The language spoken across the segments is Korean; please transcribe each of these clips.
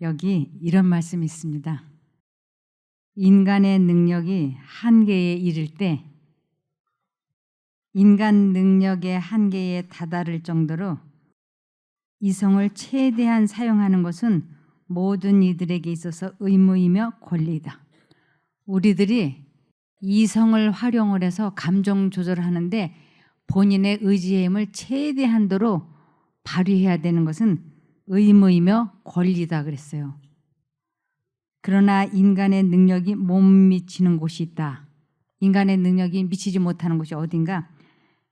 여기 이런 말씀이 있습니다. 인간의 능력이 한계에 이를 때 인간 능력의 한계에 다다를 정도로 이성을 최대한 사용하는 것은 모든 이들에게 있어서 의무이며 권리이다. 우리들이 이성을 활용을 해서 감정 조절하는데 본인의 의지의 힘을 최대한도로 발휘해야 되는 것은 의무이며 권리다 그랬어요. 그러나 인간의 능력이 못 미치는 곳이 있다. 인간의 능력이 미치지 못하는 곳이 어딘가?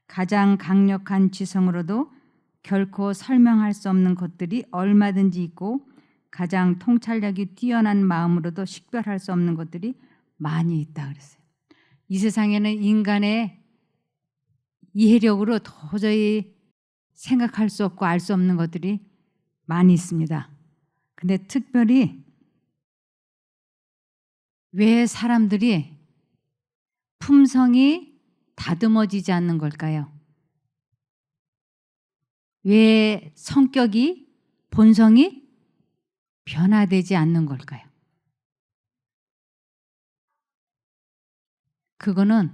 가장 강력한 지성으로도 결코 설명할 수 없는 것들이 얼마든지 있고 가장 통찰력이 뛰어난 마음으로도 식별할 수 없는 것들이 많이 있다 그랬어요. 이 세상에는 인간의 이해력으로 도저히 생각할 수 없고 알 수 없는 것들이 많이 있습니다. 근데 특별히 왜 사람들이 품성이 다듬어지지 않는 걸까요? 왜 성격이, 본성이 변화되지 않는 걸까요? 그거는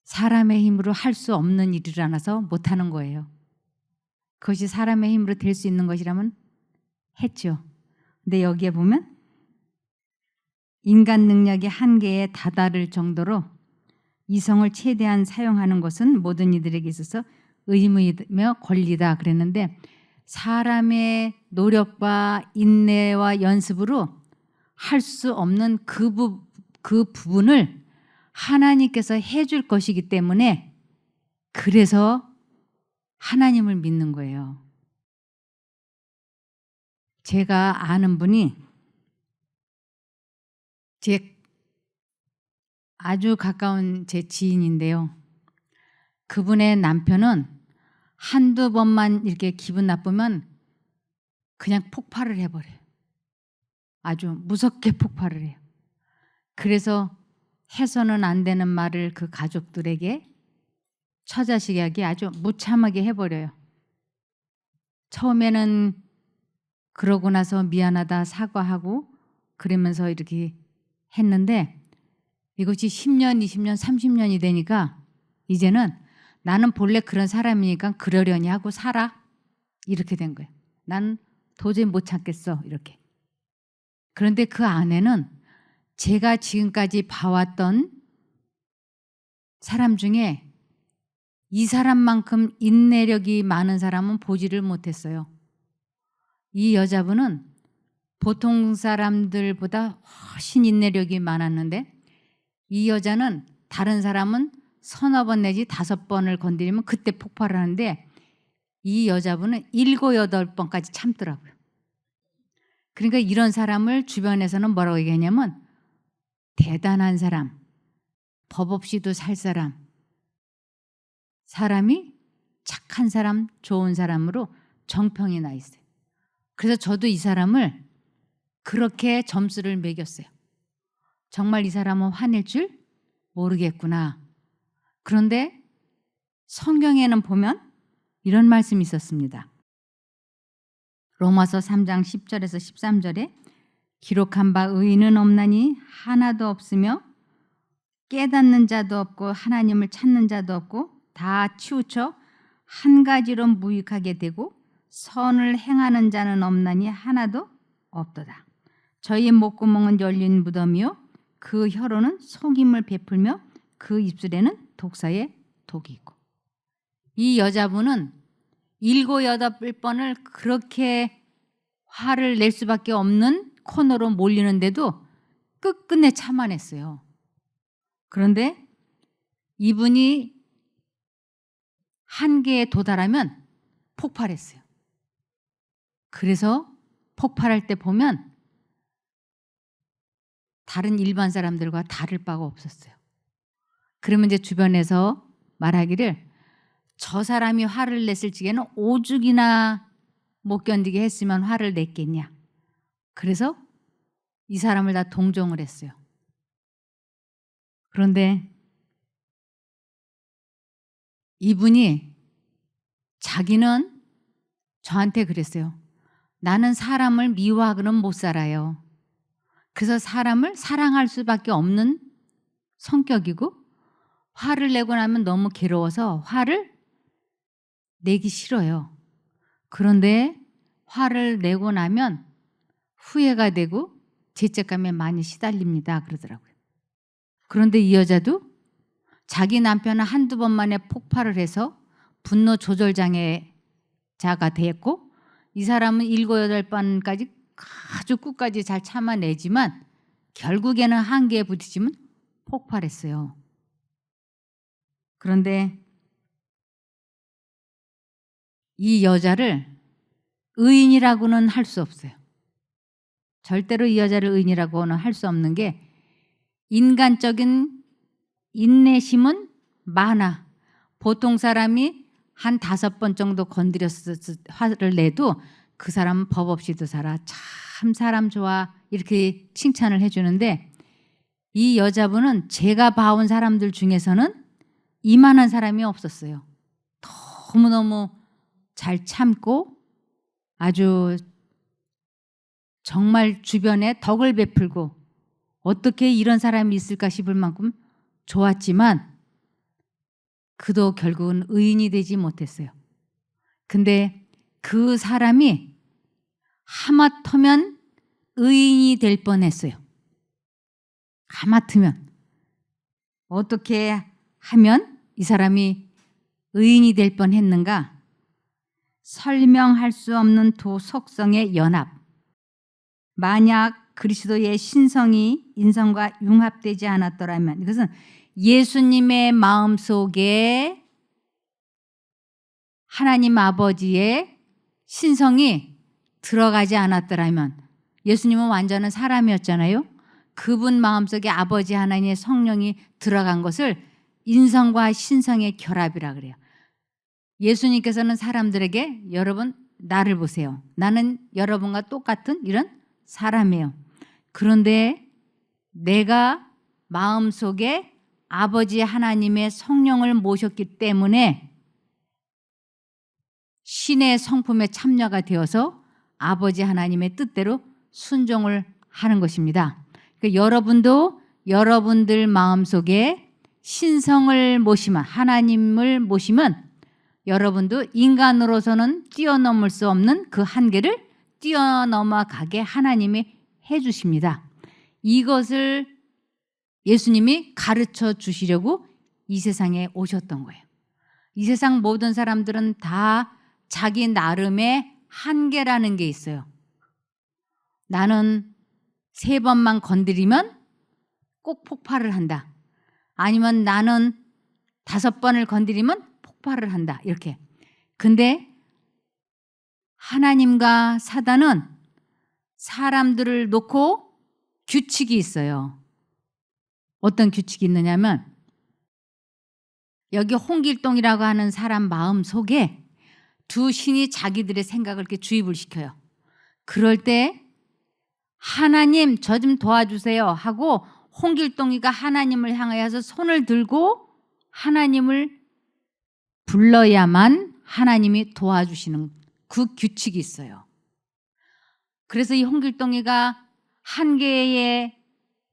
사람의 힘으로 할 수 없는 일이라서 못하는 거예요. 그것이 사람의 힘으로 될 수 있는 것이라면 했죠. 근데 여기에 보면 인간 능력의 한계에 다다를 정도로 이성을 최대한 사용하는 것은 모든 이들에게 있어서 의무이며 권리다 그랬는데 사람의 노력과 인내와 연습으로 할 수 없는 그 부분을 하나님께서 해줄 것이기 때문에 그래서 하나님을 믿는 거예요. 제가 아는 분이 제 아주 가까운 제 지인인데요. 그분의 남편은 한두 번만 이렇게 기분 나쁘면 그냥 폭발을 해버려요. 아주 무섭게 폭발을 해요. 그래서 해서는 안 되는 말을 그 가족들에게 처자식에게 아주 무참하게 해버려요. 처음에는 그러고 나서 미안하다 사과하고 그러면서 이렇게 했는데 이것이 10년, 20년, 30년이 되니까 이제는 나는 본래 그런 사람이니까 그러려니 하고 살아. 이렇게 된 거예요. 난 도저히 못 참겠어. 이렇게. 그런데 그 안에는 제가 지금까지 봐왔던 사람 중에 이 사람만큼 인내력이 많은 사람은 보지를 못했어요. 이 여자분은 보통 사람들보다 훨씬 인내력이 많았는데 이 여자는 다른 사람은 서너 번 내지 5번을 건드리면 그때 폭발을 하는데 이 여자분은 7, 8번까지 참더라고요. 그러니까 이런 사람을 주변에서는 뭐라고 얘기하냐면 대단한 사람, 법 없이도 살 사람, 사람이 착한 사람, 좋은 사람으로 정평이 나 있어요. 그래서 저도 이 사람을 그렇게 점수를 매겼어요. 정말 이 사람은 화낼 줄 모르겠구나. 그런데 성경에는 보면 이런 말씀이 있었습니다. 로마서 3장 10절에서 13절에 기록한 바 의인은 없나니 하나도 없으며 깨닫는 자도 없고 하나님을 찾는 자도 없고 다 치우쳐 한 가지로 무익하게 되고 선을 행하는 자는 없나니 하나도 없도다. 저희 목구멍은 열린 무덤이요 그 혀로는 속임을 베풀며 그 입술에는 독사의 독이 있고. 이 여자분은 7, 8번을 그렇게 화를 낼 수밖에 없는 코너로 몰리는데도 끝끝내 참아냈어요. 그런데 이분이 한계에 도달하면 폭발했어요. 그래서 폭발할 때 보면 다른 일반 사람들과 다를 바가 없었어요. 그러면 이제 주변에서 말하기를 저 사람이 화를 냈을 적에는 오죽이나 못 견디게 했으면 화를 냈겠냐. 그래서 이 사람을 다 동정을 했어요. 그런데 이분이 자기는 저한테 그랬어요. 나는 사람을 미워하고는 못 살아요. 그래서 사람을 사랑할 수밖에 없는 성격이고, 화를 내고 나면 너무 괴로워서 화를 내기 싫어요. 그런데 화를 내고 나면 후회가 되고 죄책감에 많이 시달립니다. 그러더라고요. 그런데 이 여자도 자기 남편은 한두 번 만에 폭발을 해서 분노 조절 장애자가 됐고, 이 사람은 7, 8번까지 아주 끝까지 잘 참아내지만 결국에는 한계에 부딪히면 폭발했어요. 그런데 이 여자를 의인이라고는 할 수 없어요. 절대로 이 여자를 의인이라고는 할 수 없는 게, 인간적인 인내심은 많아. 보통 사람이 한 5번 정도 건드려서 화를 내도 그 사람은 법 없이도 살아. 참 사람 좋아. 이렇게 칭찬을 해주는데, 이 여자분은 제가 봐온 사람들 중에서는 이만한 사람이 없었어요. 너무너무 잘 참고 아주 정말 주변에 덕을 베풀고, 어떻게 이런 사람이 있을까 싶을 만큼 좋았지만 그도 결국은 의인이 되지 못했어요. 근데 그 사람이 하마터면 의인이 될 뻔했어요. 하마터면 어떻게 하면 이 사람이 의인이 될 뻔했는가? 설명할 수 없는 두 속성의 연합. 만약 그리스도의 신성이 인성과 융합되지 않았더라면, 이것은 예수님의 마음속에 하나님 아버지의 신성이 들어가지 않았더라면, 예수님은 완전한 사람이었잖아요. 그분 마음속에 아버지 하나님의 성령이 들어간 것을 인성과 신성의 결합이라 그래요. 예수님께서는 사람들에게, 여러분 나를 보세요. 나는 여러분과 똑같은 이런 사람이에요. 그런데 내가 마음속에 아버지 하나님의 성령을 모셨기 때문에 신의 성품에 참여가 되어서 아버지 하나님의 뜻대로 순종을 하는 것입니다. 그러니까 여러분도 여러분들 마음속에 신성을 모시면, 하나님을 모시면 여러분도 인간으로서는 뛰어넘을 수 없는 그 한계를 뛰어넘어가게 하나님이 해주십니다. 이것을 예수님이 가르쳐 주시려고 이 세상에 오셨던 거예요. 이 세상 모든 사람들은 다 자기 나름의 한계라는 게 있어요. 나는 3번만 건드리면 꼭 폭발을 한다. 아니면 나는 5번을 건드리면 폭발을 한다. 이렇게. 근데 하나님과 사단은 사람들을 놓고 규칙이 있어요. 어떤 규칙이 있느냐면, 여기 홍길동이라고 하는 사람 마음 속에 두 신이 자기들의 생각을 이렇게 주입을 시켜요. 그럴 때 하나님 저 좀 도와주세요 하고 홍길동이가 하나님을 향하여서 손을 들고 하나님을 불러야만 하나님이 도와주시는 그 규칙이 있어요. 그래서 이 홍길동이가 한계에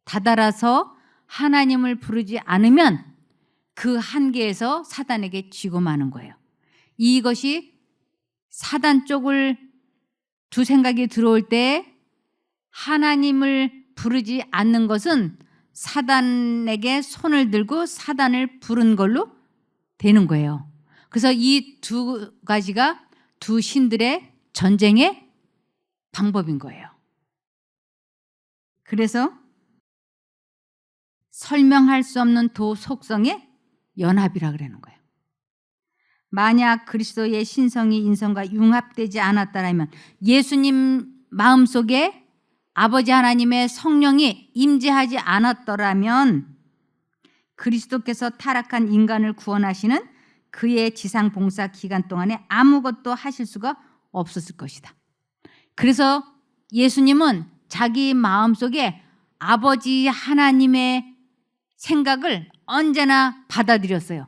다다라서 하나님을 부르지 않으면 그 한계에서 사단에게 쥐고 마는 거예요. 이것이 사단 쪽을 두 생각이 들어올 때 하나님을 부르지 않는 것은 사단에게 손을 들고 사단을 부른 걸로 되는 거예요. 그래서 이 두 가지가 두 신들의 전쟁의 방법인 거예요. 그래서 설명할 수 없는 두 속성의 연합이라 그러는 거예요. 만약 그리스도의 신성이 인성과 융합되지 않았다면, 예수님 마음속에 아버지 하나님의 성령이 임재하지 않았더라면 그리스도께서 타락한 인간을 구원하시는 그의 지상 봉사 기간 동안에 아무것도 하실 수가 없었을 것이다. 그래서 예수님은 자기 마음속에 아버지 하나님의 생각을 언제나 받아들였어요.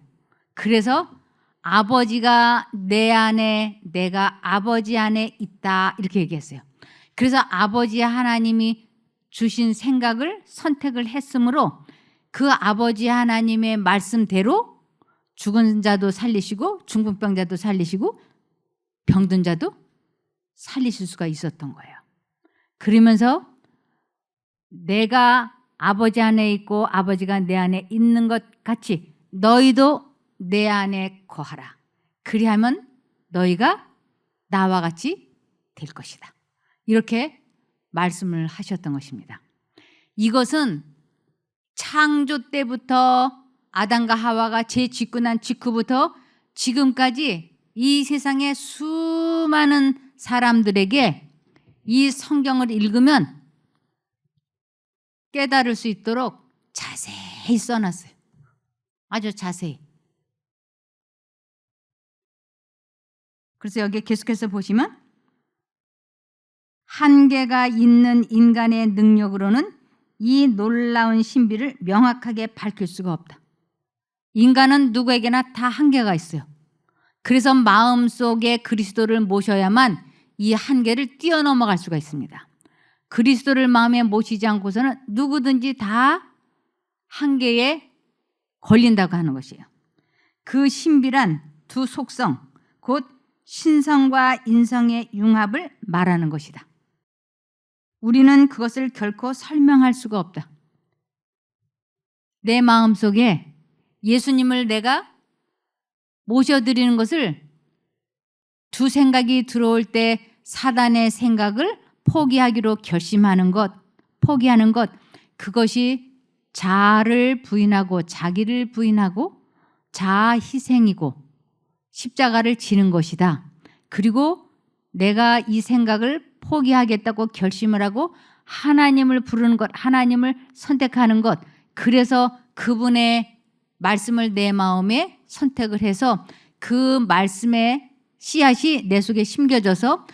그래서 아버지가 내 안에, 내가 아버지 안에 있다 이렇게 얘기했어요. 그래서 아버지 하나님이 주신 생각을 선택을 했으므로 그 아버지 하나님의 말씀대로 죽은 자도 살리시고 중풍병자도 살리시고 병든 자도 살리실 수가 있었던 거예요. 그러면서 내가 아버지 안에 있고 아버지가 내 안에 있는 것 같이 너희도 내 안에 거하라. 그리하면 너희가 나와 같이 될 것이다. 이렇게 말씀을 하셨던 것입니다. 이것은 창조 때부터 아담과 하와가 죄짓고 난 직후부터 지금까지 이 세상의 수많은 사람들에게 이 성경을 읽으면 깨달을 수 있도록 자세히 써놨어요. 아주 자세히. 그래서 여기 계속해서 보시면 한계가 있는 인간의 능력으로는 이 놀라운 신비를 명확하게 밝힐 수가 없다. 인간은 누구에게나 다 한계가 있어요. 그래서 마음속에 그리스도를 모셔야만 이 한계를 뛰어넘어갈 수가 있습니다. 그리스도를 마음에 모시지 않고서는 누구든지 다 한계에 걸린다고 하는 것이에요. 그 신비란 두 속성, 곧 신성과 인성의 융합을 말하는 것이다. 우리는 그것을 결코 설명할 수가 없다. 내 마음속에 예수님을 내가 모셔드리는 것을 두 생각이 들어올 때 사단의 생각을 포기하기로 결심하는 것, 포기하는 것, 그것이 자아를 부인하고 자기를 부인하고 자아 희생이고 십자가를 지는 것이다. 그리고 내가 이 생각을 포기하겠다고 결심을 하고 하나님을 부르는 것, 하나님을 선택하는 것, 그래서 그분의 말씀을 내 마음에 선택을 해서 그 말씀의 씨앗이 내 속에 심겨져서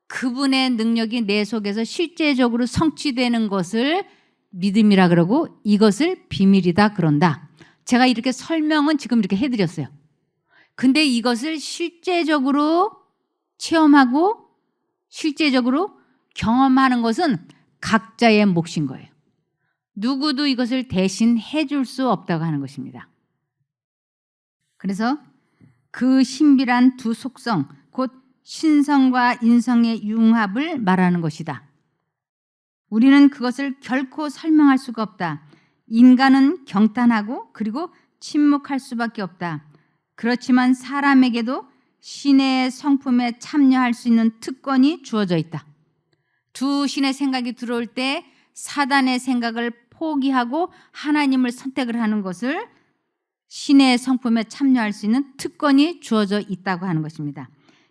그분의 능력이 내 속에서 실제적으로 성취되는 것을 믿음이라 그러고 이것을 비밀이다 그런다. 제가 이렇게 설명은 지금 이렇게 해드렸어요. 근데 이것을 실제적으로 체험하고 실제적으로 경험하는 것은 각자의 몫인 거예요. 누구도 이것을 대신 해줄 수 없다고 하는 것입니다. 그래서 그 신비란 두 속성, 곧 신성과 인성의 융합을 말하는 것이다. 우리는 그것을 결코 설명할 수가 없다. 인간은 경탄하고 그리고 침묵할 수밖에 없다. 그렇지만 사람에게도 신의 성품에 참여할 수 있는 특권이 주어져 있다. 두 신의 생각이 들어올 때 사단의 생각을 포기하고 하나님을 선택을 하는 것을 신의 성품에 참여할 수 있는 특권이 주어져 있다고 하는 것입니다.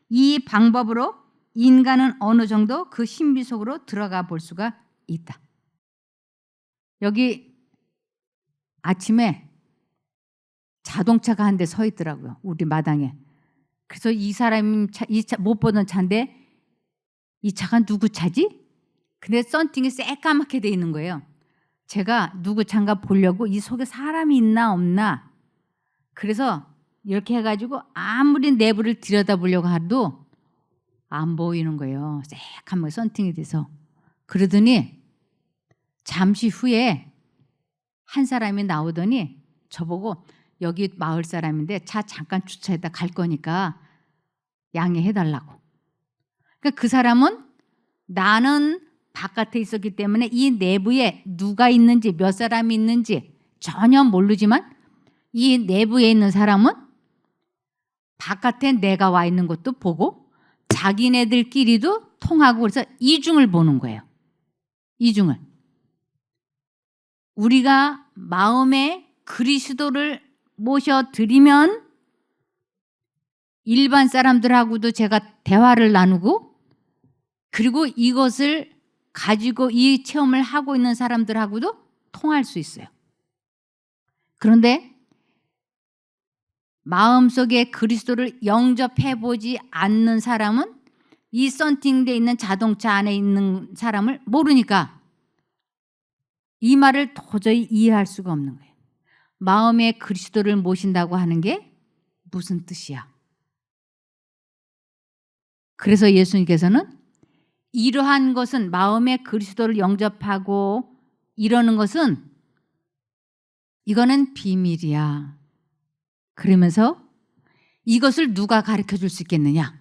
이 방법으로 인간은 어느 정도 그 신비 속으로 들어가 볼 수가 있다. 여기 아침에 자동차가 한 대 서 있더라고요. 우리 마당에. 그래서 이 사람이 이 차 못 보던 차인데 이 차가 누구 차지? 근데 썬팅이 새까맣게 돼 있는 거예요. 제가 누구 차인가 보려고 이 속에 사람이 있나 없나 그래서 이렇게 해가지고 아무리 내부를 들여다보려고 해도 안 보이는 거예요. 새까맣게 썬팅이 돼서. 그러더니 잠시 후에 한 사람이 나오더니 저보고 여기 마을 사람인데 차 잠깐 주차했다 갈 거니까 양해해달라고. 그러니까 그 사람은 나는 바깥에 있었기 때문에 이 내부에 누가 있는지 몇 사람이 있는지 전혀 모르지만 이 내부에 있는 사람은 바깥에 내가 와 있는 것도 보고 자기네들끼리도 통하고 그래서 이중을 보는 거예요. 이중을. 우리가 마음에 그리스도를 모셔드리면 일반 사람들하고도 제가 대화를 나누고 그리고 이것을 가지고 이 체험을 하고 있는 사람들하고도 통할 수 있어요. 그런데 마음속에 그리스도를 영접해보지 않는 사람은 이 썬팅되어 있는 자동차 안에 있는 사람을 모르니까 이 말을 도저히 이해할 수가 없는 거예요. 마음에 그리스도를 모신다고 하는 게 무슨 뜻이야? 그래서 예수님께서는 이러한 것은 마음에 그리스도를 영접하고 이러는 것은 이거는 비밀이야. 그러면서 이것을 누가 가르쳐 줄 수 있겠느냐?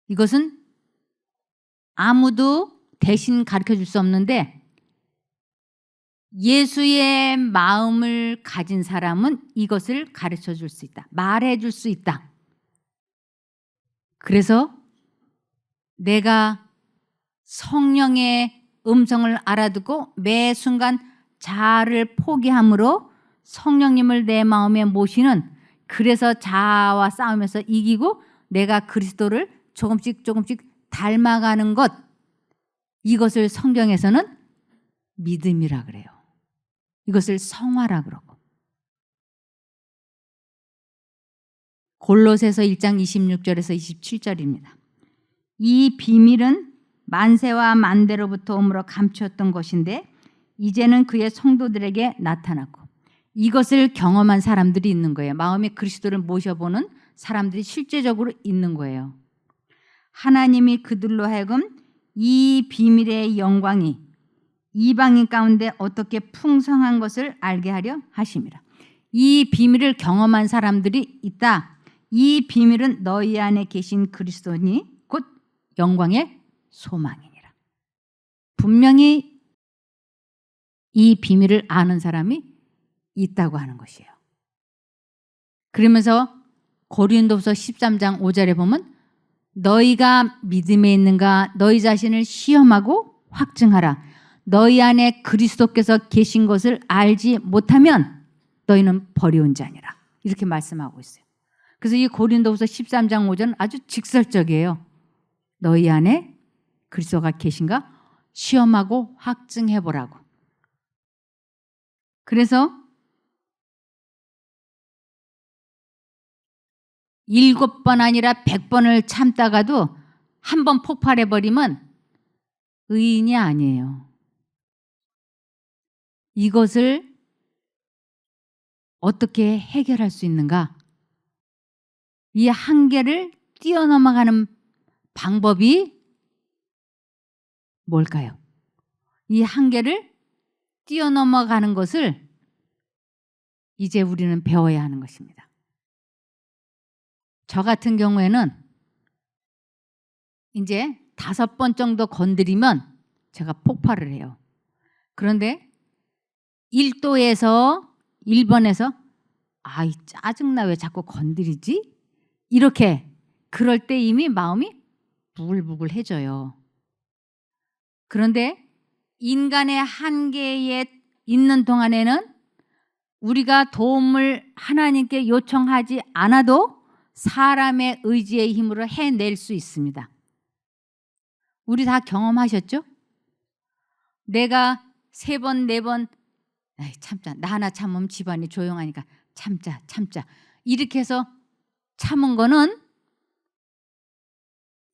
이것은 아무도 대신 가르쳐 줄 수 없는데 예수의 마음을 가진 사람은 이것을 가르쳐 줄 수 있다. 말해 줄 수 있다. 그래서 내가 성령의 음성을 알아듣고 매 순간 자아를 포기함으로 성령님을 내 마음에 모시는, 그래서 자아와 싸우면서 이기고 내가 그리스도를 조금씩 닮아가는 것, 이것을 성경에서는 믿음이라 그래요. 이것을 성화라 그러고. 골로새서 1장 26절에서 27절입니다. 이 비밀은 만세와 만대로부터 오므로 감추었던 것인데 이제는 그의 성도들에게 나타났고, 이것을 경험한 사람들이 있는 거예요. 마음에 그리스도를 모셔보는 사람들이 실제적으로 있는 거예요. 하나님이 그들로 하여금 이 비밀의 영광이 이방인 가운데 어떻게 풍성한 것을 알게 하려 하심이라. 이 비밀을 경험한 사람들이 있다. 이 비밀은 너희 안에 계신 그리스도니 곧 영광의 소망이니라. 분명히 이 비밀을 아는 사람이 있다고 하는 것이에요. 그러면서 고린도후서 13장 5절에 보면 너희가 믿음에 있는가 너희 자신을 시험하고 확증하라. 너희 안에 그리스도께서 계신 것을 알지 못하면 너희는 버려온 자니라. 이렇게 말씀하고 있어요. 그래서 이 고린도후서 13장 5절은 아주 직설적이에요. 너희 안에 그리스도가 계신가 시험하고 확증해 보라고. 그래서 7번 아니라 100번을 참다가도 한 번 폭발해 버리면 의인이 아니에요. 이것을 어떻게 해결할 수 있는가? 이 한계를 뛰어넘어가는 방법이 뭘까요? 이 한계를 뛰어넘어가는 것을 이제 우리는 배워야 하는 것입니다. 저 같은 경우에는 이제 5번 정도 건드리면 제가 폭발을 해요. 그런데 1도에서 1번에서 아이 짜증나 왜 자꾸 건드리지? 이렇게 그럴 때 이미 마음이 부글부글해져요. 그런데 인간의 한계에 있는 동안에는 우리가 도움을 하나님께 요청하지 않아도 사람의 의지의 힘으로 해낼 수 있습니다. 우리 다 경험하셨죠? 내가 3번, 4번 에이, 참자. 나 하나 참으면 집안이 조용하니까 참자. 이렇게 해서 참은 거는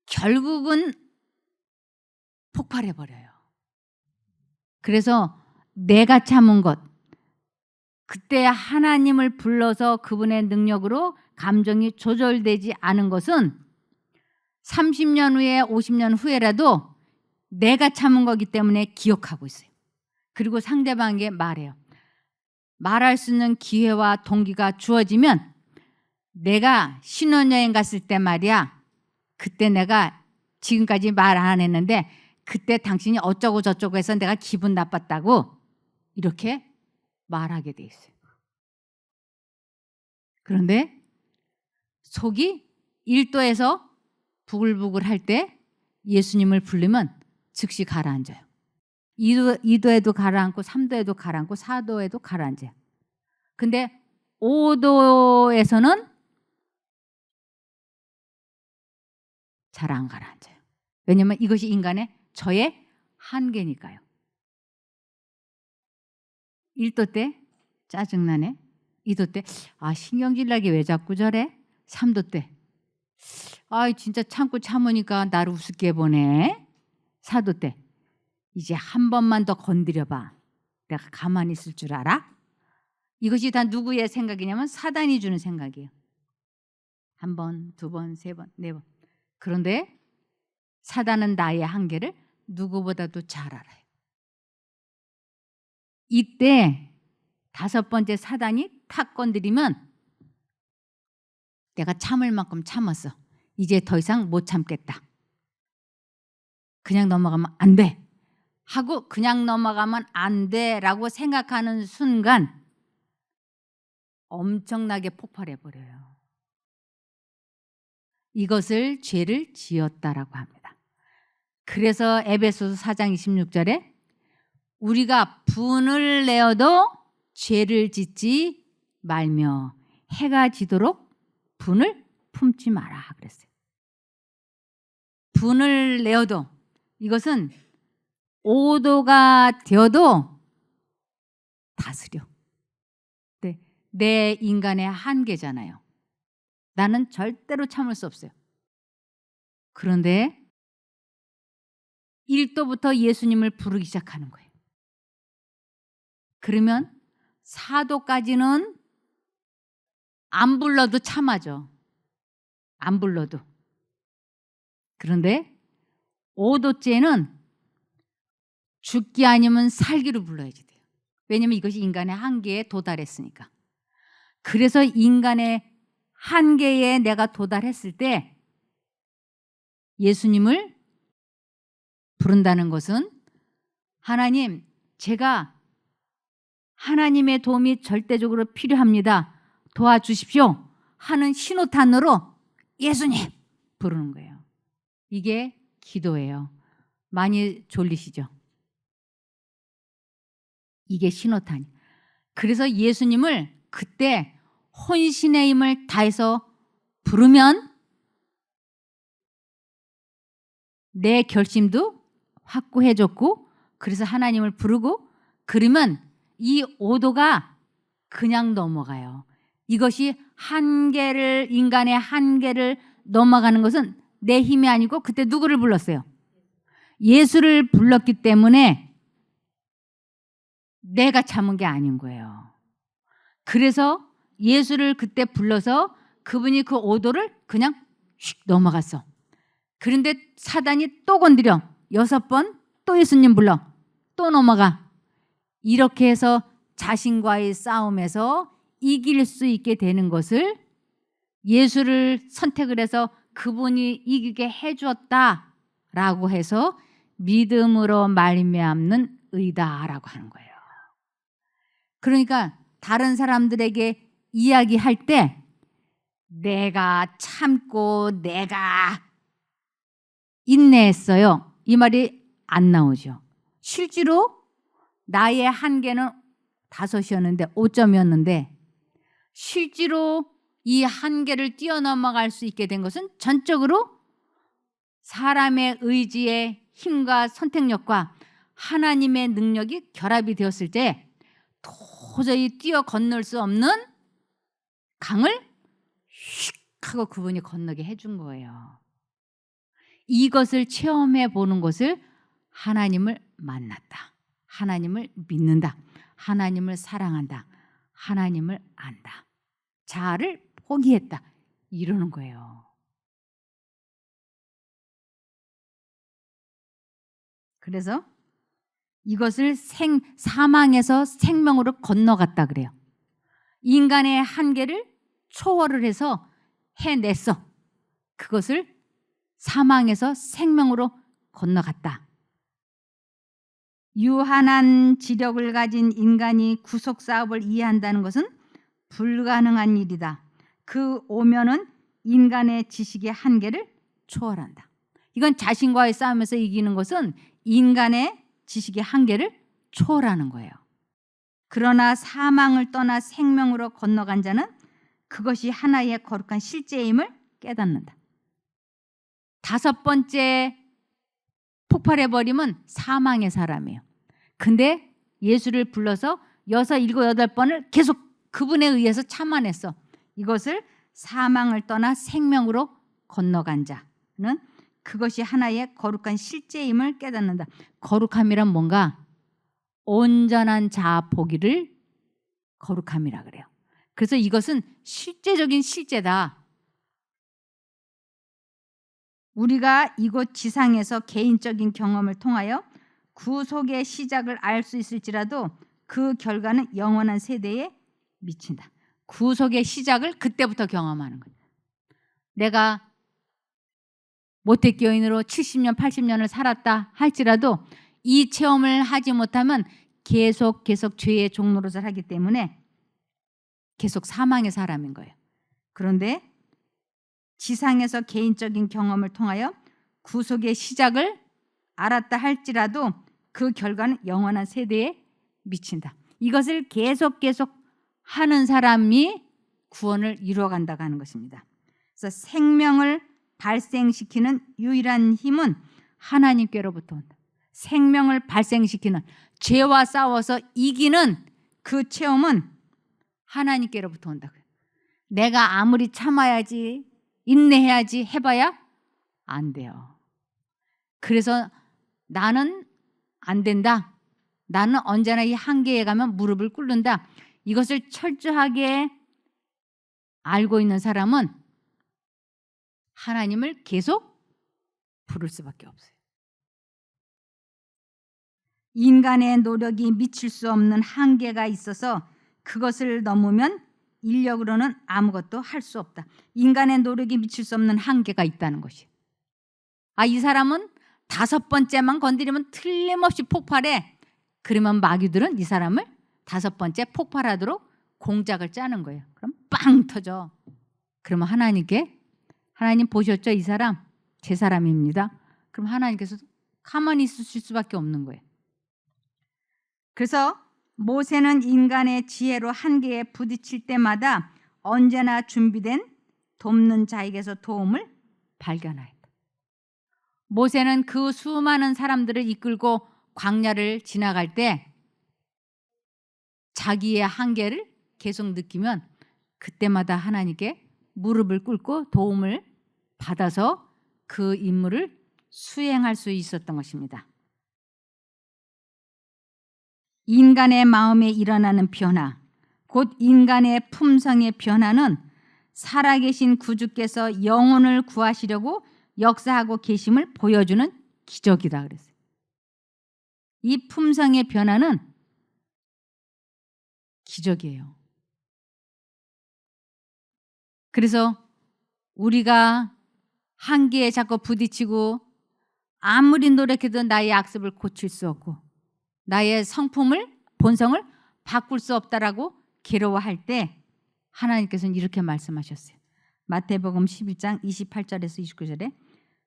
결국은 폭발해버려요. 그래서 내가 참은 것, 그때 하나님을 불러서 그분의 능력으로 감정이 조절되지 않은 것은 30년 후에 50년 후에라도 내가 참은 거기 때문에 기억하고 있어요. 그리고 상대방에게 말해요. 말할 수 있는 기회와 동기가 주어지면 내가 신혼여행 갔을 때 말이야. 그때 내가 지금까지 말 안 했는데 그때 당신이 어쩌고 저쩌고 해서 내가 기분 나빴다고 이렇게 말하게 돼 있어요. 그런데 속이 1도에서 부글부글 할 때 예수님을 부르면 즉시 가라앉아요. 2도에도 가라앉고 3도에도 가라앉고 4도에도 가라앉아요. 근데 5도에서는 잘 안 가라앉아요. 왜냐하면 이것이 인간의 저의 한계니까요. 1도 때 짜증나네. 2도 때 신경질 나게 왜 자꾸 저래. 3도 때 진짜 참으니까 나를 우습게 보네. 4도 때 이제 한 번만 더 건드려봐. 내가 가만히 있을 줄 알아? 이것이 다 누구의 생각이냐면 사단이 주는 생각이에요. 한 번, 두 번, 세 번, 네 번. 그런데 사단은 나의 한계를 누구보다도 잘 알아요. 이때 다섯 번째 사단이 탁 건드리면 내가 참을 만큼 참았어. 이제 더 이상 못 참겠다. 그냥 넘어가면 안 돼. 하고 그냥 넘어가면 안 돼라고 생각하는 순간 엄청나게 폭발해 버려요. 이것을 죄를 지었다라고 합니다. 그래서 에베소서 4장 26절에 우리가 분을 내어도 죄를 짓지 말며 해가 지도록 분을 품지 마라 그랬어요. 분을 내어도 이것은 오도가 되어도 다스려. 네, 내 인간의 한계잖아요. 나는 절대로 참을 수 없어요. 그런데 1도부터 예수님을 부르기 시작하는 거예요. 그러면 4도까지는 안 불러도 참아죠. 안 불러도. 그런데 5도째는 죽기 아니면 살기로 불러야지 돼요. 왜냐하면 이것이 인간의 한계에 도달했으니까. 그래서 인간의 한계에 내가 도달했을 때 예수님을 부른다는 것은 하나님, 제가 하나님의 도움이 절대적으로 필요합니다. 도와주십시오. 하는 신호탄으로 예수님 부르는 거예요. 이게 기도예요. 많이 졸리시죠? 이게 신호탄. 그래서 예수님을 그때 혼신의 힘을 다해서 부르면 내 결심도 확고해졌고, 그래서 하나님을 부르고 그러면 이 오도가 그냥 넘어가요. 이것이 한계를, 인간의 한계를 넘어가는 것은 내 힘이 아니고 그때 누구를 불렀어요? 예수를 불렀기 때문에 내가 참은 게 아닌 거예요. 그래서 예수를 그때 불러서 그분이 그 오도를 그냥 휙 넘어갔어. 그런데 사단이 또 건드려. 6번 또 예수님 불러. 또 넘어가. 이렇게 해서 자신과의 싸움에서 이길 수 있게 되는 것을 예수를 선택을 해서 그분이 이기게 해주었다라고 해서 믿음으로 말미암는 의다라고 하는 거예요. 그러니까 다른 사람들에게 이야기할 때 내가 참고 내가 인내했어요, 이 말이 안 나오죠. 실제로 나의 한계는 5이었는데 5점이었는데 실제로 이 한계를 뛰어넘어갈 수 있게 된 것은 전적으로 사람의 의지의 힘과 선택력과 하나님의 능력이 결합이 되었을 때 도저히 뛰어 건널 수 없는 강을 휙 하고 그분이 건너게 해준 거예요. 이것을 체험해 보는 것을 하나님을 만났다, 하나님을 믿는다, 하나님을 사랑한다, 하나님을 안다, 자아를 포기했다, 이러는 거예요. 그래서 이것을 사망에서 생명으로 건너갔다 그래요. 인간의 한계를 초월을 해서 해냈어. 그것을 사망에서 생명으로 건너갔다. 유한한 지력을 가진 인간이 구속 사업을 이해한다는 것은 불가능한 일이다. 그 오면은 인간의 지식의 한계를 초월한다. 이건 자신과의 싸움에서 이기는 것은 인간의 지식의 한계를 초월하는 거예요. 그러나 사망을 떠나 생명으로 건너간 자는 그것이 하나의 거룩한 실제임을 깨닫는다. 5번째 폭발해버리면 사망의 사람이에요. 근데 예수를 불러서 6, 7, 8번을 계속 그분에 의해서 참아냈어. 이것을 사망을 떠나 생명으로 건너간 자는 그것이 하나의 거룩한 실제임을 깨닫는다. 거룩함이란 뭔가 온전한 자아 포기를 거룩함이라 그래요. 그래서 이것은 실제적인 실제다. 우리가 이곳 지상에서 개인적인 경험을 통하여 구속의 시작을 알 수 있을지라도 그 결과는 영원한 세대에 미친다. 구속의 시작을 그때부터 경험하는 거예요. 내가 모태교인으로 70년, 80년을 살았다 할지라도 이 체험을 하지 못하면 계속 죄의 종로로 살기 때문에 계속 사망의 사람인 거예요. 그런데 지상에서 개인적인 경험을 통하여 구속의 시작을 알았다 할지라도 그 결과는 영원한 세대에 미친다. 이것을 계속 하는 사람이 구원을 이루어간다고 하는 것입니다. 그래서 생명을 발생시키는 유일한 힘은 하나님께로부터 온다. 생명을 발생시키는, 죄와 싸워서 이기는 그 체험은 하나님께로부터 온다. 내가 아무리 참아야지, 인내해야지 해봐야 안 돼요. 그래서 나는 안 된다. 나는 언제나 이 한계에 가면 무릎을 꿇는다. 이것을 철저하게 알고 있는 사람은 하나님을 계속 부를 수밖에 없어요. 인간의 노력이 미칠 수 없는 한계가 있어서 그것을 넘으면 인력으로는 아무것도 할 수 없다. 인간의 노력이 미칠 수 없는 한계가 있다는 것이. 이 사람은 5번째만 건드리면 틀림없이 폭발해. 그러면 마귀들은 이 사람을 5번째 폭발하도록 공작을 짜는 거예요. 그럼 빵 터져. 그러면 하나님 보셨죠? 이 사람 제 사람입니다. 그럼 하나님께서 가만히 있으실 수밖에 없는 거예요. 그래서 모세는 인간의 지혜로 한계에 부딪힐 때마다 언제나 준비된 돕는 자에게서 도움을 발견하였다. 모세는 그 수많은 사람들을 이끌고 광야를 지나갈 때 자기의 한계를 계속 느끼면 그때마다 하나님께 무릎을 꿇고 도움을 받아서 그 임무를 수행할 수 있었던 것입니다. 인간의 마음에 일어나는 변화, 곧 인간의 품성의 변화는 살아계신 구주께서 영혼을 구하시려고 역사하고 계심을 보여주는 기적이다 그랬어요. 이 품성의 변화는 기적이에요. 그래서 우리가 한계에 자꾸 부딪히고 아무리 노력해도 나의 악습을 고칠 수 없고 나의 본성을 바꿀 수 없다라고 괴로워할 때 하나님께서는 이렇게 말씀하셨어요. 마태복음 11장 28절에서 29절에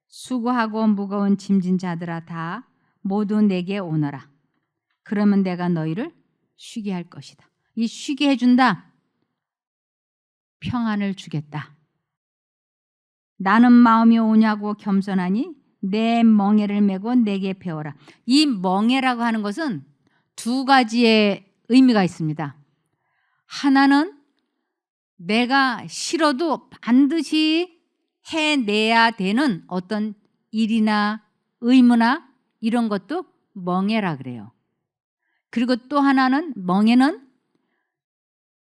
수고하고 무거운 짐진 자들아 다 모두 내게 오너라. 그러면 내가 너희를 쉬게 할 것이다. 이 쉬게 해준다. 평안을 주겠다. 나는 마음이 오냐고 겸손하니 내 멍에를 메고 내게 배워라. 이 멍에라고 하는 것은 2가지의 의미가 있습니다. 하나는 내가 싫어도 반드시 해내야 되는 어떤 일이나 의무나 이런 것도 멍에라 그래요. 그리고 또 하나는 멍에는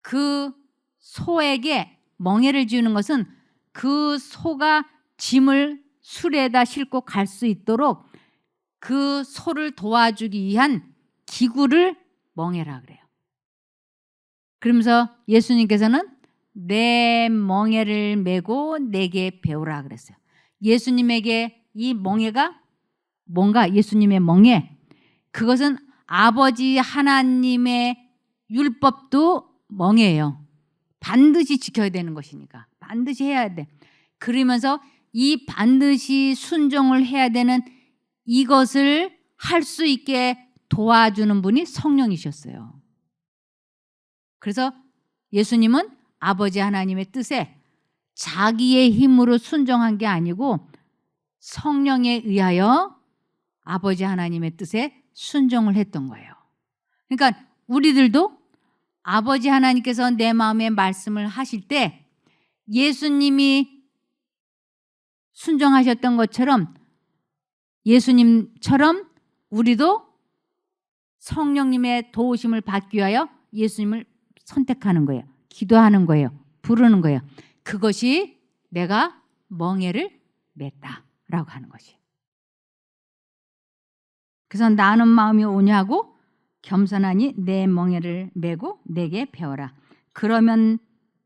그 소에게 멍에를 지우는 것은 그 소가 짐을 수레에다 싣고 갈 수 있도록 그 소를 도와주기 위한 기구를 멍에라 그래요. 그러면서 예수님께서는 내 멍에를 메고 내게 배우라 그랬어요. 예수님에게 이 멍에가 뭔가 예수님의 멍에 그것은 아버지 하나님의 율법도 멍에예요. 반드시 지켜야 되는 것이니까 반드시 해야 돼. 그러면서 이 반드시 순종을 해야 되는 이것을 할 수 있게 도와주는 분이 성령이셨어요. 그래서 예수님은 아버지 하나님의 뜻에 자기의 힘으로 순종한 게 아니고 성령에 의하여 아버지 하나님의 뜻에 순종을 했던 거예요. 그러니까 우리들도 아버지 하나님께서 내 마음에 말씀을 하실 때 예수님이 순종하셨던 것처럼 예수님처럼 우리도 성령님의 도우심을 받기 위하여 예수님을 선택하는 거예요. 기도하는 거예요. 부르는 거예요. 그것이 내가 멍에를 맸다. 라고 하는 것이. 그래서 나는 마음이 오냐고 겸손하니 내 멍에를 메고 내게 배워라. 그러면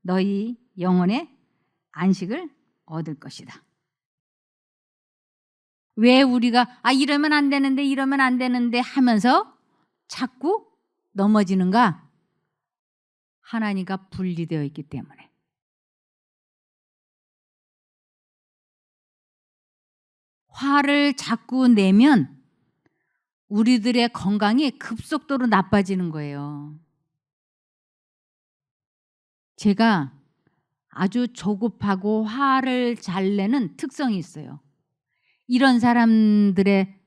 너희 영혼의 안식을 얻을 것이다. 왜 우리가 이러면 안 되는데 이러면 안 되는데 하면서 자꾸 넘어지는가? 하나님과 분리되어 있기 때문에. 화를 자꾸 내면 우리들의 건강이 급속도로 나빠지는 거예요. 제가 아주 조급하고 화를 잘 내는 특성이 있어요. 이런 사람들의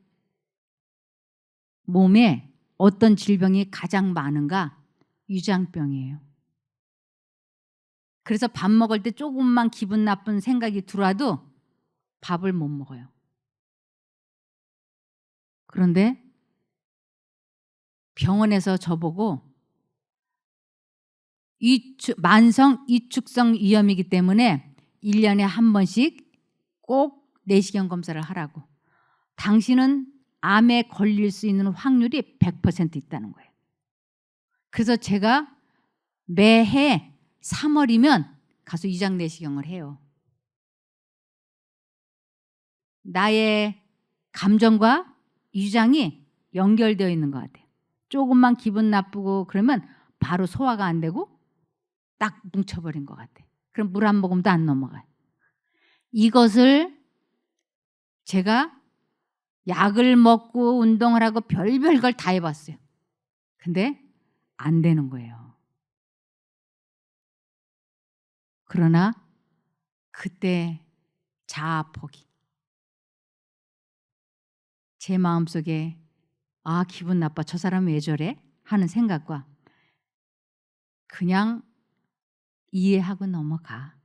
몸에 어떤 질병이 가장 많은가? 위장병이에요. 그래서 밥 먹을 때 조금만 기분 나쁜 생각이 들어와도 밥을 못 먹어요. 그런데 병원에서 저보고 만성 위축성 위염이기 때문에 1년에 한 번씩 꼭 내시경 검사를 하라고. 당신은 암에 걸릴 수 있는 확률이 100% 있다는 거예요. 그래서 제가 매해 3월이면 가서 위장 내시경을 해요. 나의 감정과 위장이 연결되어 있는 것 같아요. 조금만 기분 나쁘고 그러면 바로 소화가 안 되고 딱 뭉쳐버린 것 같아요. 그럼 물 한 모금도 안 넘어가요. 이것을 제가 약을 먹고 운동을 하고 별별 걸 다 해봤어요. 근데 안 되는 거예요. 그러나 그때 자아 포기. 제 마음속에 기분 나빠. 저 사람 왜 저래? 하는 생각과 그냥 이해하고 넘어가.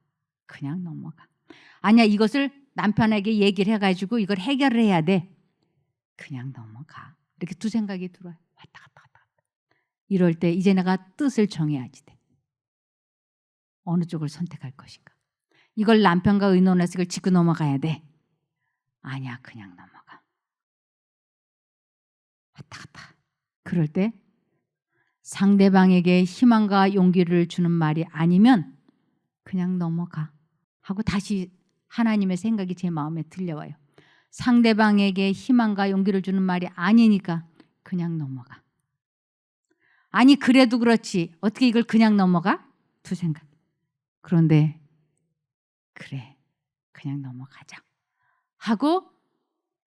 그냥 넘어가. 아니야, 이것을 남편에게 얘기를 해가지고 이걸 해결을 해야 돼. 그냥 넘어가. 이렇게 두 생각이 들어요. 왔다 갔다 왔다 갔다. 이럴 때 이제 내가 뜻을 정해야지 돼. 어느 쪽을 선택할 것인가. 이걸 남편과 의논해서 이걸 짚고 넘어가야 돼. 아니야, 그냥 넘어가. 왔다 갔다. 그럴 때 상대방에게 희망과 용기를 주는 말이 아니면 그냥 넘어가 하고 다시 하나님의 생각이 제 마음에 들려와요. 상대방에게 희망과 용기를 주는 말이 아니니까 그냥 넘어가. 아니 그래도 그렇지 어떻게 이걸 그냥 넘어가? 두 생각. 그런데 그래 그냥 넘어가자 하고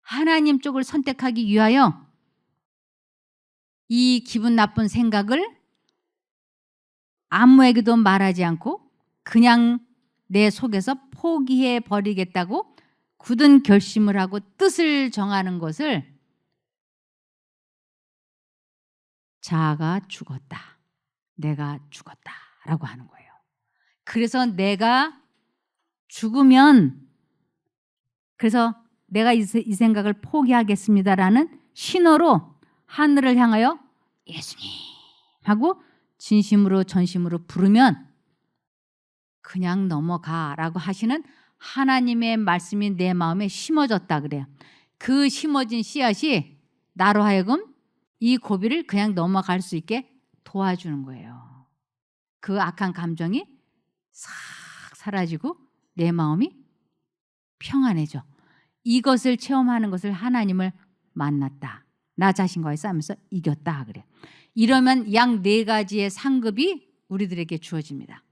하나님 쪽을 선택하기 위하여 이 기분 나쁜 생각을 아무에게도 말하지 않고 그냥 내 속에서 포기해 버리겠다고 굳은 결심을 하고 뜻을 정하는 것을 자아가 죽었다. 내가 죽었다라고 하는 거예요. 그래서 내가 죽으면 그래서 내가 이 생각을 포기하겠습니다라는 신호로 하늘을 향하여 예수님 하고 진심으로 전심으로 부르면 그냥 넘어가라고 하시는 하나님의 말씀이 내 마음에 심어졌다 그래요. 그 심어진 씨앗이 나로 하여금 이 고비를 그냥 넘어갈 수 있게 도와주는 거예요. 그 악한 감정이 싹 사라지고 내 마음이 평안해져. 이것을 체험하는 것을 하나님을 만났다. 나 자신과의 싸움에서 이겼다 그래. 이러면 약 4가지의 상급이 우리들에게 주어집니다.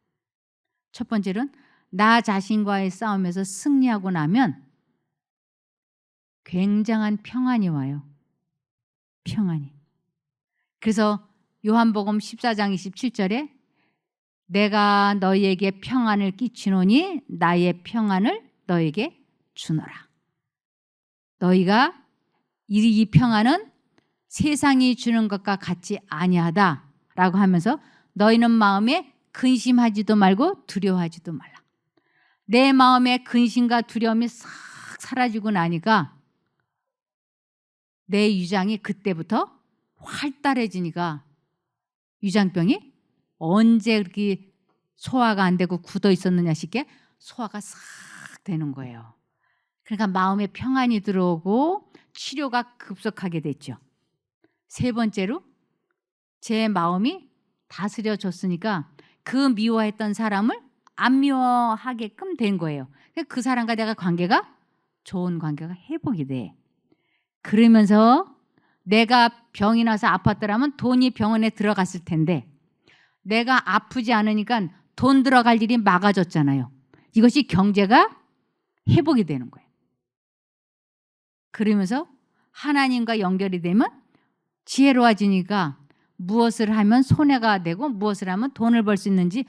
첫 번째는 나 자신과의 싸움에서 승리하고 나면 굉장한 평안이 와요. 평안이. 그래서 요한복음 14장 27절에 내가 너희에게 평안을 끼치노니 나의 평안을 너에게 주노라. 너희가 이 평안은 세상이 주는 것과 같이 아니하다라고 하면서 너희는 마음에 근심하지도 말고 두려워하지도 말라. 내 마음의 근심과 두려움이 싹 사라지고 나니까 내 위장이 그때부터 활달해지니까 위장병이 언제 그렇게 소화가 안 되고 굳어 있었느냐 싶게 소화가 싹 되는 거예요. 그러니까 마음에 평안이 들어오고 치료가 급속하게 됐죠. 세 번째로 제 마음이 다스려졌으니까 그 미워했던 사람을 안 미워하게끔 된 거예요. 그 사람과 내가 관계가 좋은 관계가 회복이 돼. 그러면서 내가 병이 나서 아팠더라면 돈이 병원에 들어갔을 텐데 내가 아프지 않으니까 돈 들어갈 일이 막아졌잖아요. 이것이 경제가 회복이 되는 거예요. 그러면서 하나님과 연결이 되면 지혜로워지니까 무엇을 하면 손해가 되고 무엇을 하면 돈을 벌 수 있는지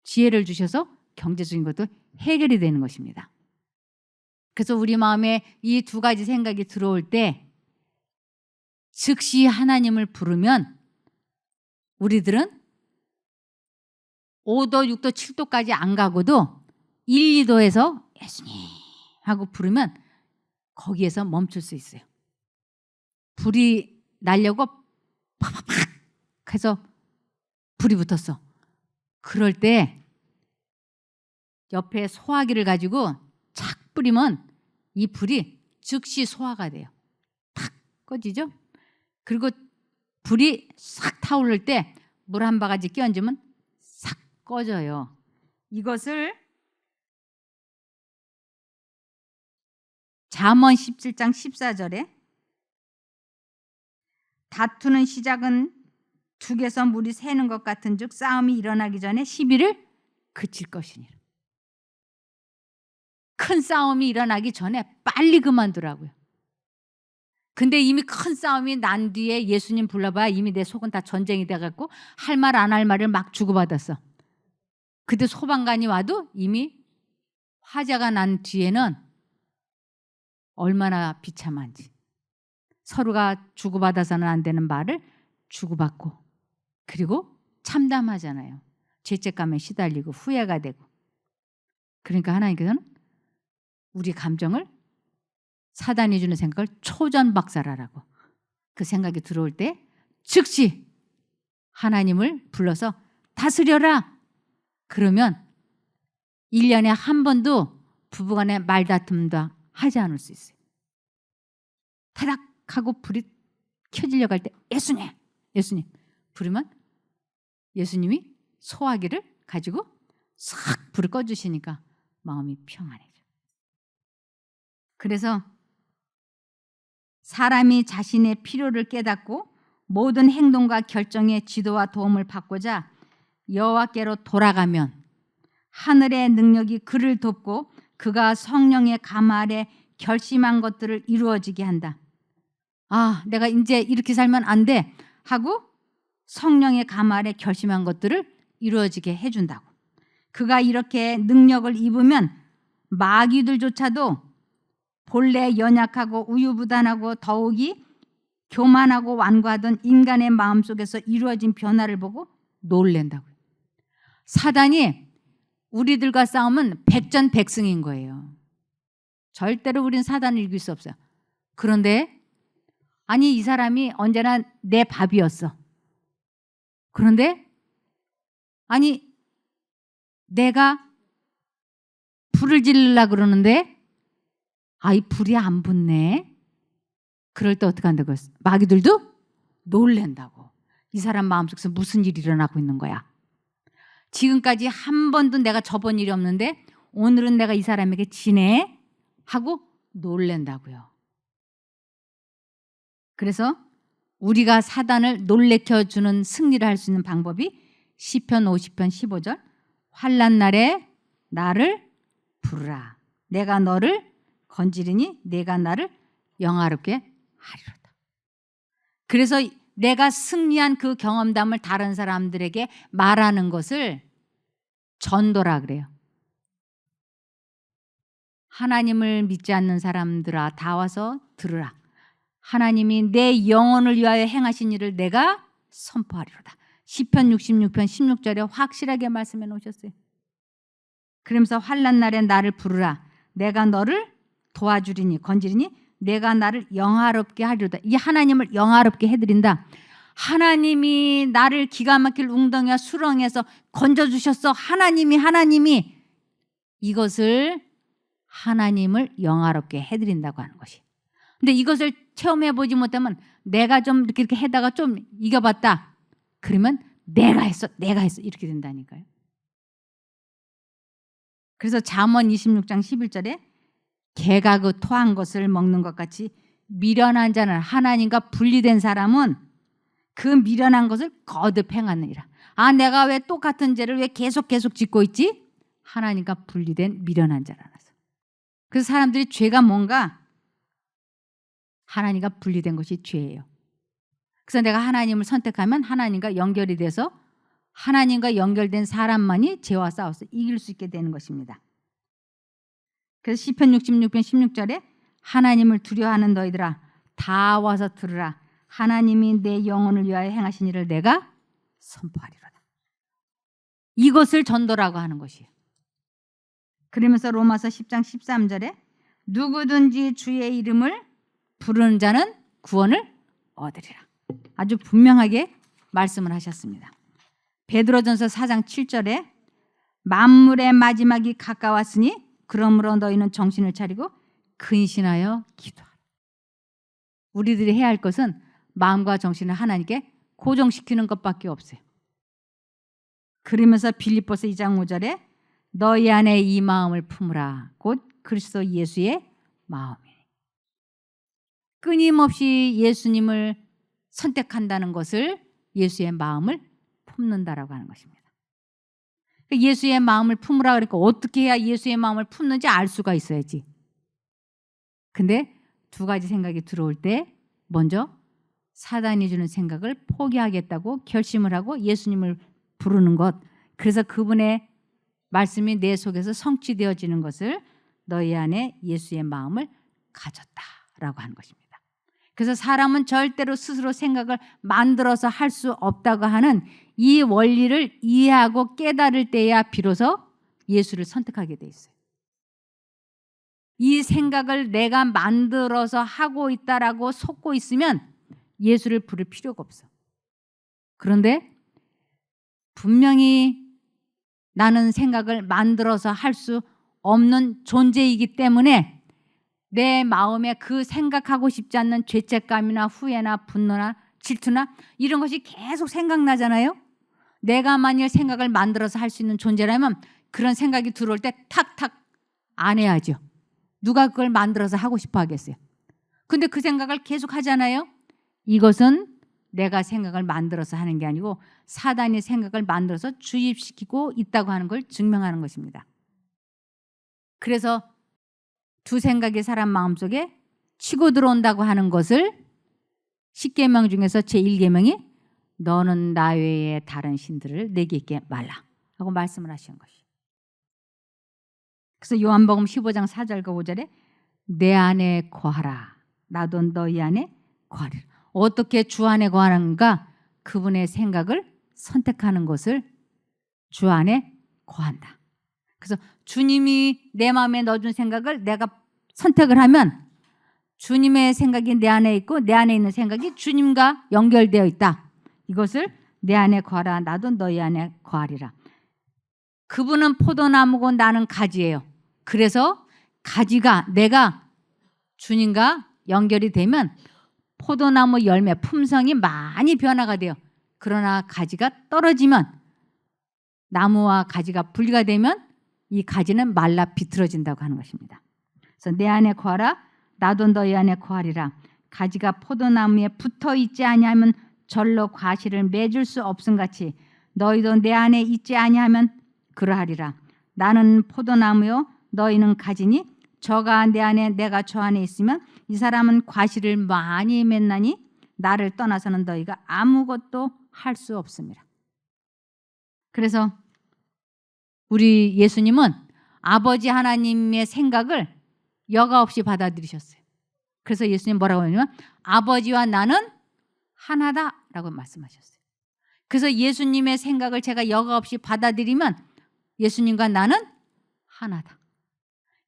지혜를 주셔서 경제적인 것도 해결이 되는 것입니다. 그래서 우리 마음에 이 두 가지 생각이 들어올 때 즉시 하나님을 부르면 우리들은 5도, 6도, 7도까지 안 가고도 1, 2도에서 예수님 하고 부르면 거기에서 멈출 수 있어요. 불이 나려고 팍팍팍 해서 불이 붙었어. 그럴 때 옆에 소화기를 가지고 착 뿌리면 이 불이 즉시 소화가 돼요. 탁 꺼지죠? 그리고 불이 싹 타오를 때 물 한 바가지 끼얹으면 싹 꺼져요. 이것을 잠언 17장 14절에 다투는 시작은 둑에서 물이 새는 것 같은즉 싸움이 일어나기 전에 시비를 그칠 것이니라. 큰 싸움이 일어나기 전에 빨리 그만두라고요. 근데 이미 큰 싸움이 난 뒤에 예수님 불러봐야 이미 내 속은 다 전쟁이 돼갖고 할 말 안 할 말을 막 주고받았어. 그때 소방관이 와도 이미 화재가 난 뒤에는 얼마나 비참한지. 서로가 주고받아서는 안 되는 말을 주고받고 그리고 참담하잖아요. 죄책감에 시달리고 후회가 되고. 그러니까 하나님께서는 우리 감정을 사단이 주는 생각을 초전박살하라고. 그 생각이 들어올 때 즉시 하나님을 불러서 다스려라. 그러면 1년에 한 번도 부부간에 말다툼도 하지 않을 수 있어요. 타닥 하고 불이 켜지려고 할 때 예수님, 예수님 부르면 예수님이 소화기를 가지고 싹 불을 꺼주시니까 마음이 평안해져. 그래서 사람이 자신의 필요를 깨닫고 모든 행동과 결정의 지도와 도움을 받고자 여호와께로 돌아가면 하늘의 능력이 그를 돕고 그가 성령의 감 아래 결심한 것들을 이루어지게 한다. 아, 내가 이제 이렇게 살면 안 돼 하고 성령의 감 아래 결심한 것들을 이루어지게 해준다고. 그가 이렇게 능력을 입으면 마귀들조차도 본래 연약하고 우유부단하고 더욱이 교만하고 완고하던 인간의 마음속에서 이루어진 변화를 보고 놀랜다고요. 사단이 우리들과 싸우면 백전백승인 거예요. 절대로 우리는 사단을 이길 수 없어요. 그런데 아니 이 사람이 언제나 내 밥이었어. 그런데 아니 내가 불을 지르려고 그러는데 이 불이 안 붙네. 그럴 때 어떻게 한다고 했어? 마귀들도 놀랜다고. 이 사람 마음속에서 무슨 일이 일어나고 있는 거야. 지금까지 한 번도 내가 져본 일이 없는데 오늘은 내가 이 사람에게 지네 하고 놀랜다고요. 그래서 우리가 사단을 놀래켜주는 승리를 할 수 있는 방법이 시편 50편 15절 환난 날에 나를 부르라. 내가 너를 건지리니 내가 나를 영화롭게 하리로다. 그래서 내가 승리한 그 경험담을 다른 사람들에게 말하는 것을 전도라 그래요. 하나님을 믿지 않는 사람들아 다 와서 들으라. 하나님이 내 영혼을 위하여 행하신 일을 내가 선포하리로다. 시편 66편 16절에 확실하게 말씀해 놓으셨어요. 그러면서 환난 날에 나를 부르라. 내가 너를 도와주리니 건지리니 내가 나를 영화롭게 하리로다. 이 하나님을 영화롭게 해드린다. 하나님이 나를 기가 막힐 웅덩이와 수렁에서 건져주셨어. 하나님이 이것을 하나님을 영화롭게 해드린다고 하는 것이. 근데 이것을 체험해보지 못하면 내가 좀 이렇게 해다가 좀 이겨봤다. 그러면 내가 했어 이렇게 된다니까요. 그래서 잠언 26장 11절에 개가 그 토한 것을 먹는 것 같이 미련한 자는 하나님과 분리된 사람은 그 미련한 것을 거듭 행하느니라. 아, 내가 왜 똑같은 죄를 왜 계속 짓고 있지? 하나님과 분리된 미련한 자라서. 그래서 사람들이 죄가 뭔가 하나님과 분리된 것이 죄예요. 그래서 내가 하나님을 선택하면 하나님과 연결이 돼서 하나님과 연결된 사람만이 죄와 싸워서 이길 수 있게 되는 것입니다. 그래서 시편 66편 16절에 하나님을 두려워하는 너희들아 다 와서 들으라. 하나님이 내 영혼을 위하여 행하신 일을 내가 선포하리로다. 이것을 전도라고 하는 것이에요. 그러면서 로마서 10장 13절에 누구든지 주의 이름을 부르는 자는 구원을 얻으리라. 아주 분명하게 말씀을 하셨습니다. 베드로전서 4장 7절에 만물의 마지막이 가까웠으니 그러므로 너희는 정신을 차리고 근신하여 기도하라. 우리들이 해야 할 것은 마음과 정신을 하나님께 고정시키는 것밖에 없어요. 그러면서 빌립보서 2장 5절에 너희 안에 이 마음을 품으라. 곧 그리스도 예수의 마음이니. 끊임없이 예수님을 선택한다는 것을 예수의 마음을 품는다라고 하는 것입니다. 예수의 마음을 품으라 그러니까 어떻게 해야 예수의 마음을 품는지 알 수가 있어야지. 근데 두 가지 생각이 들어올 때 먼저 사단이 주는 생각을 포기하겠다고 결심을 하고 예수님을 부르는 것. 그래서 그분의 말씀이 내 속에서 성취되어지는 것을 너희 안에 예수의 마음을 가졌다라고 하는 것입니다. 그래서 사람은 절대로 스스로 생각을 만들어서 할 수 없다고 하는 이 원리를 이해하고 깨달을 때야 비로소 예수를 선택하게 돼 있어요. 이 생각을 내가 만들어서 하고 있다라고 속고 있으면 예수를 부를 필요가 없어. 그런데 분명히 나는 생각을 만들어서 할 수 없는 존재이기 때문에 내 마음에 그 생각하고 싶지 않는 죄책감이나 후회나 분노나 질투나 이런 것이 계속 생각나잖아요. 내가 만일 생각을 만들어서 할 수 있는 존재라면 그런 생각이 들어올 때 탁탁 안 해야죠. 누가 그걸 만들어서 하고 싶어 하겠어요. 근데 그 생각을 계속 하잖아요. 이것은 내가 생각을 만들어서 하는 게 아니고 사단이 생각을 만들어서 주입시키고 있다고 하는 걸 증명하는 것입니다. 그래서 두 생각이 사람 마음속에 치고 들어온다고 하는 것을 10계명 중에서 제1계명이 너는 나 외에 다른 신들을 내게 있게 말라 하고 말씀을 하신 것이. 그래서 요한복음 15장 4절과 5절에 내 안에 거하라 나도 너희 안에 거하리라. 어떻게 주 안에 거하는가? 그분의 생각을 선택하는 것을 주 안에 거한다. 그래서 주님이 내 마음에 넣어준 생각을 내가 선택을 하면 주님의 생각이 내 안에 있고 내 안에 있는 생각이 주님과 연결되어 있다. 이것을 내 안에 거하라 나도 너희 안에 거하리라. 그분은 포도나무고 나는 가지예요. 그래서 가지가 내가 주님과 연결이 되면 포도나무 열매 품성이 많이 변화가 돼요. 그러나 가지가 떨어지면 나무와 가지가 분리가 되면 이 가지는 말라 비틀어진다고 하는 것입니다. 그래서 내 안에 거하라 나도 너희 안에 거하리라. 가지가 포도나무에 붙어 있지 아니하면 절로 과실을 맺을 수 없음같이 너희도 내 안에 있지 아니하면 그러하리라. 나는 포도나무요 너희는 가지니 저가 내 안에 내가 저 안에 있으면 이 사람은 과실을 많이 맺나니 나를 떠나서는 너희가 아무것도 할 수 없습니다. 그래서 우리 예수님은 아버지 하나님의 생각을 여과 없이 받아들이셨어요. 그래서 예수님 뭐라고 하냐면 아버지와 나는 하나다라고 말씀하셨어요. 그래서 예수님의 생각을 제가 여과 없이 받아들이면 예수님과 나는 하나다.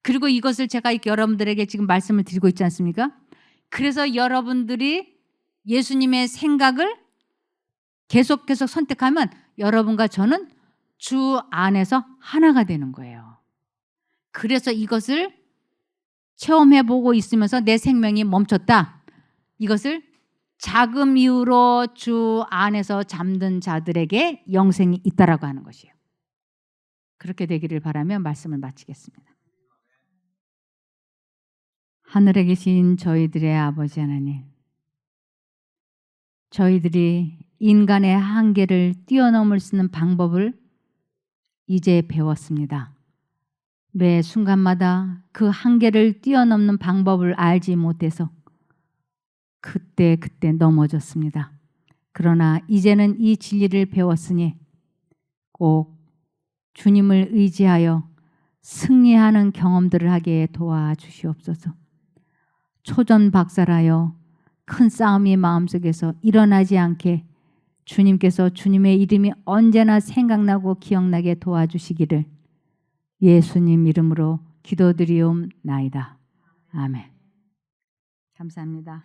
그리고 이것을 제가 여러분들에게 지금 말씀을 드리고 있지 않습니까? 그래서 여러분들이 예수님의 생각을 계속 선택하면 여러분과 저는 주 안에서 하나가 되는 거예요. 그래서 이것을 체험해보고 있으면서 내 생명이 멈췄다. 이것을 자금 이후로 주 안에서 잠든 자들에게 영생이 있다라고 하는 것이에요. 그렇게 되기를 바라며 말씀을 마치겠습니다. 하늘에 계신 저희들의 아버지 하나님, 저희들이 인간의 한계를 뛰어넘을 수 있는 방법을 이제 배웠습니다. 매 순간마다 그 한계를 뛰어넘는 방법을 알지 못해서 그때 넘어졌습니다. 그러나 이제는 이 진리를 배웠으니 꼭 주님을 의지하여 승리하는 경험들을 하게 도와주시옵소서. 초전박살하여 큰 싸움이 마음속에서 일어나지 않게 주님께서 주님의 이름이 언제나 생각나고 기억나게 도와주시기를 예수님 이름으로 기도드리옵나이다. 아멘. 감사합니다.